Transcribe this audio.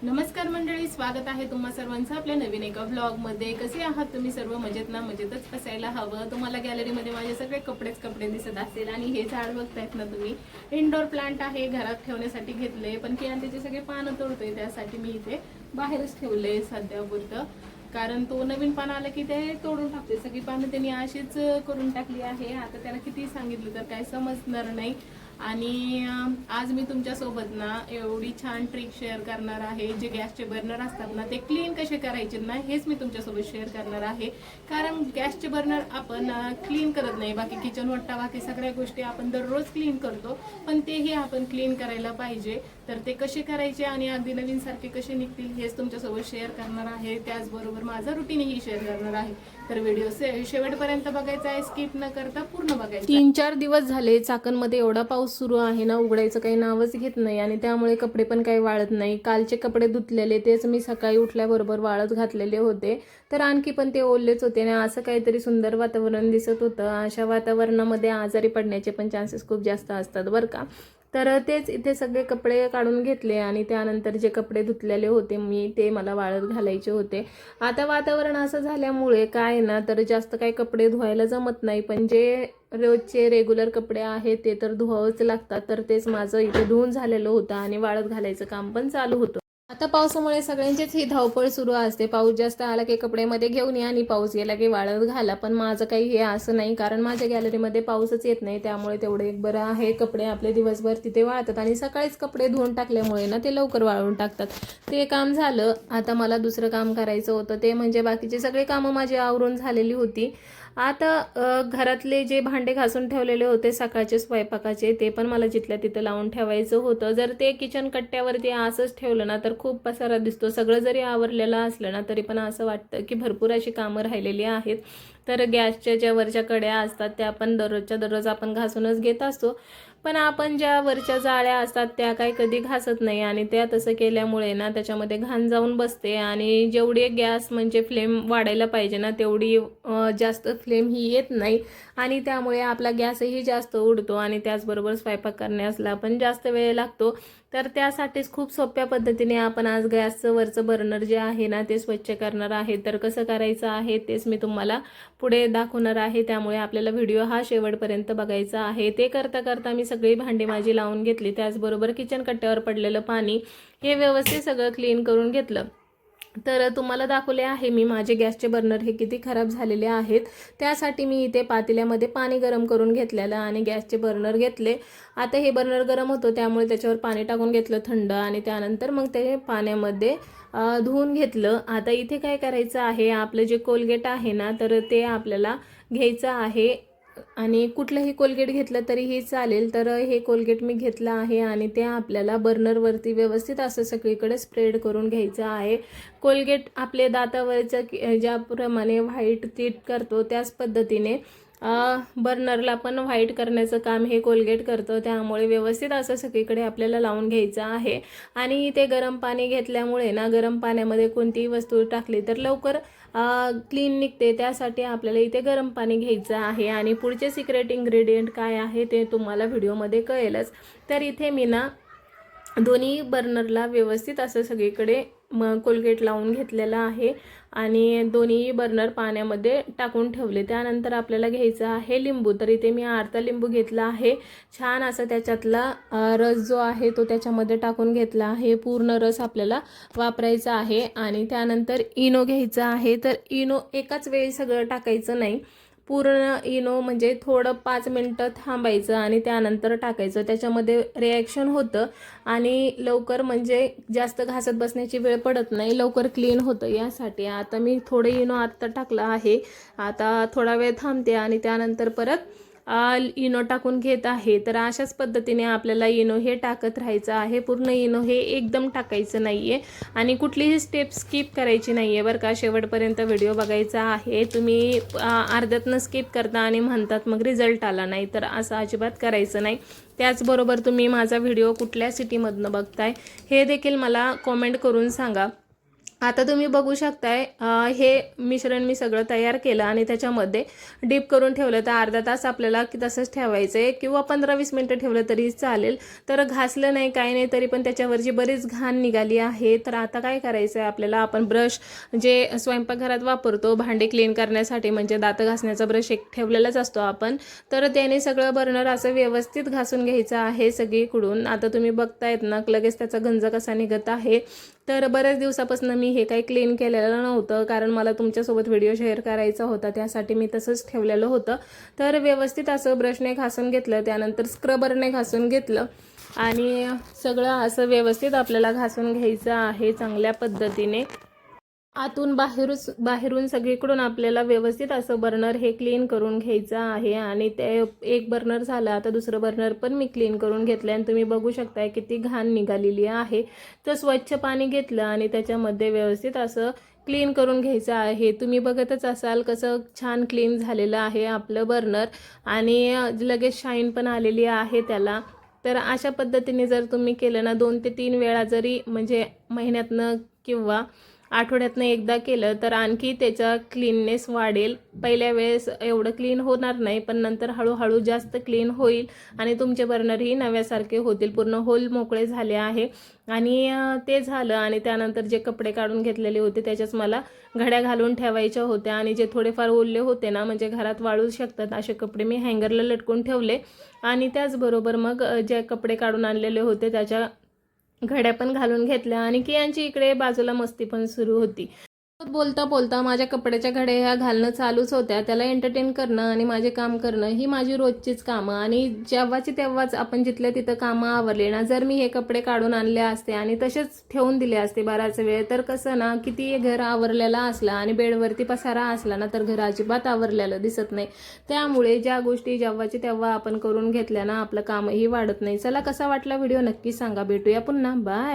नमस्कार मंडळी, स्वागत आहे तुम्हा सर्वांचं आपल्या नवीन एका व्लॉग मध्ये। कसे आहात तुम्ही सर्व? मजेत ना? मजेतच असायला हवं। तुम्हाला गॅलरीमध्ये माझे सगळे कपडे दिसत असतील आणि हे झाड बघतायत ना तुम्ही, इंडोर प्लांट आहे, घरात ठेवण्यासाठी घेतले, पण कियान त्याचे सगळे पानं तोडतोय, त्यासाठी मी इथे बाहेरच ठेवले सध्यापुरतं। कारण तो नवीन पान आलं की ते तोडून टाकते, सगळी पानं त्यांनी अशीच करून टाकली आहे। आता त्याला किती सांगितलं तर काय समजणार नाही। आणि आज मी तुमच्या सोबत ना एवढी छान ट्रिक शेअर करणार आहे, जे गॅसचे बर्नर असतात ना ते क्लीन कसे करायचे ना हेच मी तुमच्यासोबत शेअर करणार आहे। कारण गॅसचे बर्नर आपण क्लीन करत नाही, बाकी किचन वट्टा बाकी सगळ्या गोष्टी आपण दररोज क्लीन करतो, पण तेही आपण क्लीन करायला पाहिजे। तर ते कसे करायचे आणि अगदी नवीन सारखे कसे निघतील हेच तुमच्यासोबत शेअर करणार आहे। त्याचबरोबर माझा रुटीनही शेअर करणार आहे। तर व्हिडिओ शेवटपर्यंत बघायचा आहे, स्किप न करता पूर्ण बघायचा। 3-4 दिवस झाले चाकणमध्ये एवढा पाऊस सुरू आहे ना, उघडायचं काही नावच घेत नाही आणि त्यामुळे कपडे पण काही वाळत नाही। कालचे कपडे धुतलेले तेच मी सकाळी उठल्याबरोबर वाळत घातलेले होते, तर आणखी पण ते ओलेच होते ना। असं काहीतरी सुंदर वातावरण दिसत होतं। अशा वातावरणामध्ये आजारी पडण्याचे पण चान्सेस खूप जास्त असतात बरं का। तर तेच इथे सगळे कपडे काढून घेतले आणि त्यानंतर जे कपडे धुतलेले होते मी ते मला वाळत घालायचे होते। आता वातावरण असं झाल्यामुळे काय ना, तर जास्त काही कपडे धुवायला जमत नाही, पण जे रोजचे रेग्युलर कपडे आहेत ते तर धुवावंच लागतात। तर तेच माझं इथे धुवून झालेलं होतं आणि वाळत घालायचं काम पण चालू होतं। आता पावसामुळे सगळ्यांचीच ही धावपळ सुरू असते, पाऊस जास्त आला की कपड्यामध्ये घेऊन या आणि पाऊस गेला की वाळत घाला। पण माझं काही हे असं नाही, कारण माझ्या गॅलरीमध्ये पाऊसच येत नाही, त्यामुळे तेवढं एक बरं आहे। कपडे आपले दिवसभर तिथे वाळतात आणि सकाळीच कपडे धुवून टाकल्यामुळे ना ते लवकर वाळून टाकतात। ते काम झालं। आता मला दुसरं काम करायचं होतं, ते म्हणजे बाकीचे सगळे कामं माझी आवरून झालेली होती। आता घरातले जे भांडे घासून ठेवलेले होते सकाळचे स्वयंपाकाचे, ते पण मला जिथल्या तिथं लावून ठेवायचं होतं। जर ते किचन कट्ट्यावरती असंच ठेवलं ना तर खूप पसारा दिसतो। सगळं जरी आवरलेलं असलं ना तरी पण असं वाटतं की भरपूर अशी कामं राहिलेली आहेत। तर गॅसच्या ज्या वरच्या कड्या असतात त्या आपण दररोजच्या दररोज आपण घासूनच घेत असतो, पण आपण ज्या वरच्या जाळ्या असतात त्या काही कधी घासत नाही आणि त्या तसं केल्यामुळे ना त्याच्यामध्ये घाण जाऊन बसते आणि जेवढी गॅस म्हणजे फ्लेम वाढायला पाहिजे ना तेवढी जास्त फ्लेम ही येत नाही आणि त्यामुळे आपला गॅसही जास्त उडतो आणि त्याचबरोबर स्वयंपाक करण्यासला पण जास्त वेळ लागतो। तर त्यासाठीच खूप सोप्या पद्धतीने आपण आज गॅसचं वरचं बर्नर जे आहे ना ते स्वच्छ करणार आहे। तर कसं करायचं आहे तेच मी तुम्हाला पुढे दाखवणार आहे, त्यामुळे आपल्याला व्हिडिओ हा शेवटपर्यंत बघायचा आहे। ते करता करता मी सगळी भांडी माझी लावून घेतली, त्याचबरोबर किचन कट्ट्यावर पडलेलं पाणी हे व्यवस्थित सगळं क्लीन करून घेतलं। तर तुम्हाला दाखवले आहे मी माझे गॅसचे बर्नर हे किती खराब झालेले आहेत। त्यासाठी मी इथे पातेल्यामध्ये पाणी गरम करून घेतलेलं आणि गॅसचे बर्नर घेतले। आता हे बर्नर गरम होतं त्यामुळे त्याच्यावर पाणी टाकून घेतलं थंड आणि त्यानंतर मग ते पाण्यामध्ये धुवून घेतलं। आता इथे काय करायचं आहे, आपलं जे कोलगेट आहे ना तर ते आपल्याला घ्यायचं आहे आणि कुठलंही कोलगेट घेतलं तरीही चालेल। तर हे कोलगेट मी घेतलं आहे आणि ते आपल्याला बर्नरवरती व्यवस्थित असं सगळीकडे स्प्रेड करून घ्यायचं आहे। कोलगेट आपले दातावरचं ज्याप्रमाणे व्हाईट टीट करतो त्याच पद्धतीने बर्नरला पण व्हाईट करण्याचं काम हे कोलगेट करतं, त्यामुळे व्यवस्थित असं सगळीकडे आपल्याला लावून घ्यायचं आहे। आणि ते गरम पाणी घेतल्यामुळे ना गरम पाण्यामध्ये कोणतीही वस्तू टाकली तर लवकर क्लीन निघते, त्यासाठी आपल्याला इथे गरम पाणी घ्यायचं आहे। आणि पुढचे सिक्रेट इन्ग्रेडियंट काय आहे ते तुम्हाला व्हिडिओमध्ये कळेलच। तर इथे मी ना दोन्ही बर्नरला व्यवस्थित असं सगळीकडे कोलगेट लावून घेतलेला आहे आणि दोन्ही बर्नर पाण्यामध्ये टाकून ठेवले। त्यानंतर आपल्याला घ्यायचं आहे लिंबू, तर इथे मी अर्धा लिंबू घेतला आहे। छान असं त्याच्यातला रस जो आहे तो त्याच्यामध्ये टाकून घेतला आहे, पूर्ण रस आपल्याला वापरायचा आहे। आणि त्यानंतर इनो घ्यायचा आहे, तर इनो एकाच वेळी सगळं टाकायचं नाही, पूर्ण इनो म्हणजे थोडं 5 मिनटं थांबायचं आणि त्यानंतर टाकायचं, त्याच्यामध्ये रिॲक्शन होतं आणि लवकर म्हणजे जास्त घासत बसण्याची वेळ पडत नाही, लवकर क्लीन होतं यासाठी। आता मी थोडं इनो आत्ता टाकलं आहे, आता थोडा वेळ थांबते आणि त्यानंतर परत इनो टाकून घेत आहे। तर अशाच पद्धतीने आपल्याला इनो हे टाकत राहायचं आहे, पूर्ण इनो हे एकदम टाकायचं नाही आहे आणि कुठलीही स्टेप स्किप करायची नाही आहे बरं का। शेवटपर्यंत व्हिडिओ बघायचा आहे। तुम्ही अर्ध्यातनं स्किप करता आणि म्हणतात मग रिझल्ट आला नाही, तर असं अजिबात करायचं नाही। त्याचबरोबर तुम्ही माझा व्हिडिओ कुठल्या सिटीमधनं बघताय हे देखील मला कॉमेंट करून सांगा। आता तुम्ही बघू शकताय हे मिश्रण मी सगळं तयार केलं आणि त्याच्यामध्ये डीप करून ठेवलं. तर अर्धा तास आपल्याला तसंच ठेवायचं आहे किंवा 15-20 मिनटं ठेवलं तरी चालेल. तर घासलं नाही काही नाही तरी पण त्याच्यावरची बरीच घाण निघाली आहे. तर आता काय करायचं आहे आपल्याला, आपण ब्रश जे स्वयंपाकघरात वापरतो भांडे क्लीन करण्यासाठी, म्हणजे दात घासण्याचा ब्रश एक ठेवलेलाच असतो आपण, तर त्याने सगळं बर्नर असं व्यवस्थित घासून घ्यायचं आहे सगळीकडून. आता तुम्ही बघतायत ना लगेच त्याचा गंज कसा निघत आहे. तर बऱ्याच दिवसापासून मी हे काही क्लीन केलेलं नव्हतं, कारण मला तुमच्यासोबत व्हिडिओ शेअर करायचा होता, त्यासाठी मी तसंच ठेवलेलं होतं. तर व्यवस्थित असं ब्रशने घासून घेतलं, त्यानंतर स्क्रबरने घासून घेतलं आणि सगळं असं व्यवस्थित आपल्याला घासून घ्यायचं आहे चांगल्या पद्धतीने. आतून बाहेरून सगळीकडून आपल्याला व्यवस्थित असं बर्नर हे क्लीन करून घ्यायचं आहे. आणि ते एक बर्नर झालं, आता दुसरं बर्नर पण मी क्लीन करून घेतलं आणि तुम्ही बघू शकताय किती घाण निघालेली आहे. तर स्वच्छ पाणी घेतलं आणि त्याच्यामध्ये व्यवस्थित असं क्लीन करून घ्यायचं आहे. तुम्ही बघतच असाल कसं छान क्लीन झालेलं आहे आपलं बर्नर आणि लगेच शाईन पण आलेली आहे त्याला. तर अशा पद्धतीने जर तुम्ही केलं ना 2 ते 3 वेळा जरी, म्हणजे महिन्यातनं किंवा आठवड्यातनं एकदा केलं तर आणखी त्याचा क्लीननेस वाढेल. पहिल्या वेळेस एवढं क्लीन होणार नाही, पण नंतर हळूहळू जास्त क्लीन होईल आणि तुमचे बर्नरही नव्यासारखे होतील. पूर्ण होल मोकळे झाले आहे. आणि ते झालं आणि त्यानंतर जे कपडे काढून घेतलेले होते त्याच्याच मला घड्या घालून ठेवायच्या होत्या आणि जे थोडेफार ओले होते ना, म्हणजे घरात वाळू शकतात असे कपडे मी हँगरला लटकून ठेवले. आणि त्याचबरोबर मग जे कपडे काढून आणलेले होते त्याच्या घड्या पण घालून घेतल्या आणि कियांची इकडे बाजूला मस्ती पण सुरू होती. बोलता बोलता माझ्या कपड्याच्या घड्या ह्या घालणं चालूच होत्या. त्याला एंटरटेन करणं आणि माझे काम करणं ही माझी रोजचीच कामं. आणि जेव्हाची तेव्हाच आपण जिथल्या तिथं कामं आवरले ना, जर मी हे कपडे काढून आणले असते आणि तसेच ठेवून दिले असते बराच वेळ, तर कसं ना किती घर आवरलेला असला आणि बेडवरती पसारा असला ना तर घर अजिबात आवरलेलं दिसत नाही. त्यामुळे ज्या गोष्टी जेव्हाची तेव्हा आपण करून घेतल्या ना आपलं कामही वाढत नाही. चला, कसा वाटला व्हिडिओ नक्की सांगा. भेटूया पुन्हा. बाय.